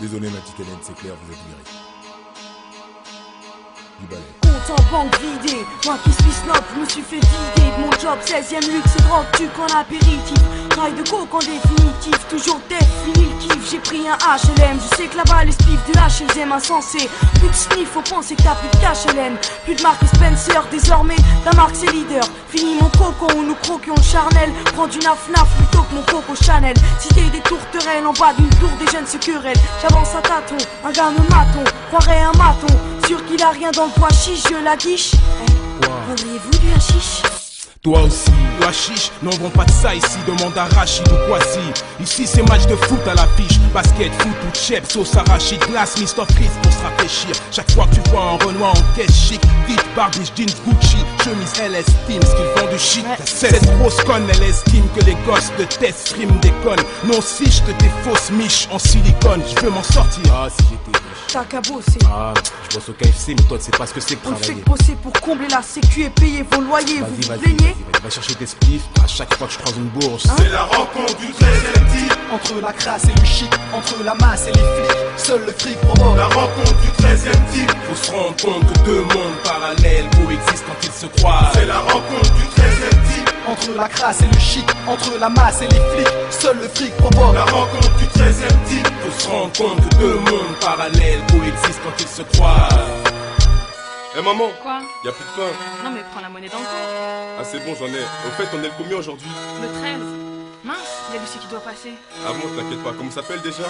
Désolé ma petite Hélène, c'est clair, vous êtes viré. Du balai. Compte en banque vidé, moi qui suis snob, je me suis fait vider de mon job, 16ème luxe et drogue, tu qu'en apéritif. Rail de coke en définitif, toujours def, fini le kiff, j'ai pris un HLM. Je sais que là-bas les spiffs de H, elles aiment insensé. Plus de sniff, faut penser que t'as plus de cash Hélène. Plus de marque Spencer, désormais ta marque c'est leader. Fini mon cocon où nous croquions le charnel. Prends du naf-naf plutôt que mon coco Chanel. Cité des tourterelles en bas d'une tour, des jeunes se querellent. J'avance à tâtons, un gars me maton, croirait un maton. Sûr qu'il a rien dans le pois chiche, je la guiche. Vendriez-vous du hashish? Toi aussi, le hashish, n'en vend pas de ça ici, demande à Rachid ou Kwasi. Ici c'est match de foot à l'affiche, basket, foot ou chep, sauce arachide, glace, Mr. Freeze pour se rafraîchir. Chaque fois que tu vois un Renoir en caisse chic, vite, barbiche, jeans, Gucci, chemise, elle estime ce qu'ils font du shit. Cette grosse conne, elle estime que les gosses de test stream déconnent. Non si je te tes fausses miches en silicone, je veux m'en sortir. Ah si j'étais riche. T'as qu'à bosser. Ah, je bosse au KFC, mais toi tu sais pas ce que c'est que On le fait travailler. que bosser pour combler la sécu et payer vos loyers. Vous vous plaignez? Va chercher tes spliffs à chaque fois que je croise une bourse. C'est la rencontre du 13e type. Entre la crasse et le chic, entre la masse et les flics, seul le fric provoque. La rencontre du 13e type. Faut se rendre compte que deux mondes parallèles coexistent quand ils se croisent. C'est la rencontre du 13e type. Entre la crasse et le chic, entre la masse et les flics, seul le fric provoque. La rencontre du 13e type. Faut se rendre compte que deux mondes parallèles coexistent quand ils se croisent. Eh maman, Quoi? y'a plus de pain. Non mais prends la monnaie dans le pot. Ah c'est bon, j'en ai. Au fait, on est le combien aujourd'hui? Le 13. Mince, il y a Lucie qui doit passer. Ah bon, t'inquiète pas, comment ça s'appelle déjà?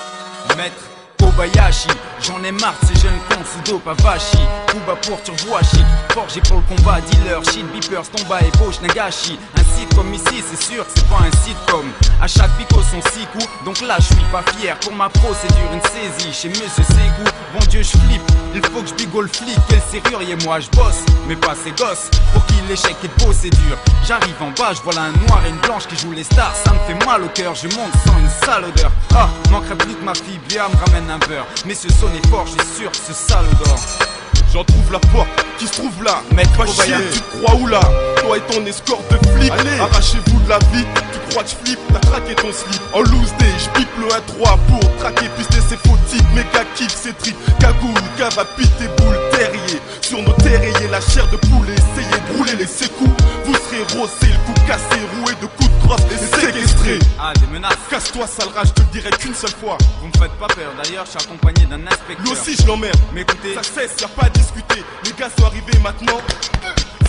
Maître Kobayashi, j'en ai marre de ces jeunes cons sous dope Avashi. Kuba pour turbo chic, forgé pour le combat, dealer, shit, beepers, tomba, ébauche, nagashi. Un site comme ici, c'est sûr que c'est pas un sitcom. À chaque pico son 6 coups, donc là je suis pas fier. Pour ma procédure, une saisie chez Monsieur Ségou. Bon Dieu, je flippe, il faut que je bigole flic. Quel serrurier, moi je bosse, mais pas ces gosses. Pour qui l'échec est beau, c'est dur. J'arrive en bas, je vois là un noir et une blanche qui jouent les stars. Ça me fait mal au cœur, je monte sans une sale odeur. Ah, manquerait plus que ma fille Bia me ramène un beurre. Messieurs, sonnez fort, je suis sûr que ce sale odeur. J'en trouve la porte qui se trouve là. Maître Pas chier, Kobayashi. tu te crois où là? Toi et ton escorte de flic. Allez. Arrachez-vous de la vie. Tu crois que je flippe? T'as traqué ton slip. En loose day, je pipe le 1-3 pour traquer. Pister ses faux types. Méga kiff ses tripes. Cagoule, cave à piter boule. Terrier. Sur nos terriers, la chair de poule. Essayez de brûler les sécous. Vous serez rossé, le cou cassé, roué de coups de crosse et séquestré. Ah, des menaces. Casse-toi, sale rage, je te le dirai qu'une seule fois. Vous me faites pas peur, d'ailleurs je suis accompagné d'un inspecteur. Lui aussi, je l'emmerde. Mais écoutez, Ça cesse, y'a pas à discuter. Les gars sont arrivés maintenant.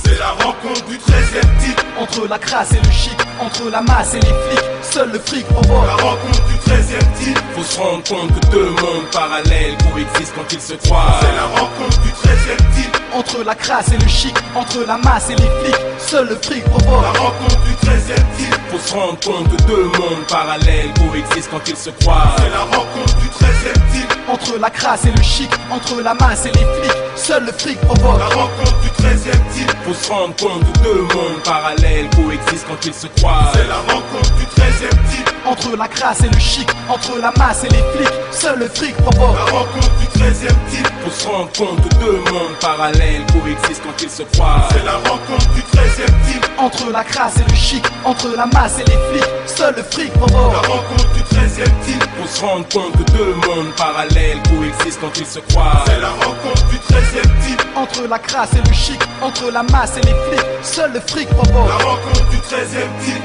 C'est la rencontre du 13e type. Entre la crasse et le chic, entre la masse et les flics, seul le fric provoque. La rencontre du 13e type. Faut se rendre compte que deux mondes parallèles coexistent quand ils se croisent. C'est la rencontre du 13e type. Entre la crasse et le chic, entre la masse et les flics, seul le fric provoque. La rencontre du 13e type. Faut se rendre compte que deux mondes parallèles coexistent quand ils se croisent. C'est la rencontre du 13e type. Entre la crasse et le chic, entre la masse et les flics, seul le fric provoque. La rencontre du 13e type. Faut se rendre compte que deux mondes parallèles coexistent quand ils se croisent. C'est la rencontre du 13e type. Entre la crasse et le chic, entre la masse et les flics, seul le fric provoque. La rencontre du 13e type. Faut se rendre compte que deux mondes parallèles coexistent quand ils se croisent. C'est la rencontre du 13e type. Entre la crasse et le chic, entre la masse et les flics, seul le fric provoque. La rencontre du 13e type. Faut se rendre compte que deux mondes parallèles coexistent quand ils se croisent. C'est la rencontre du 13e type. Entre la crasse et le chic, entre la masse et les flics, seul le fric provoque. La rencontre du 13e type.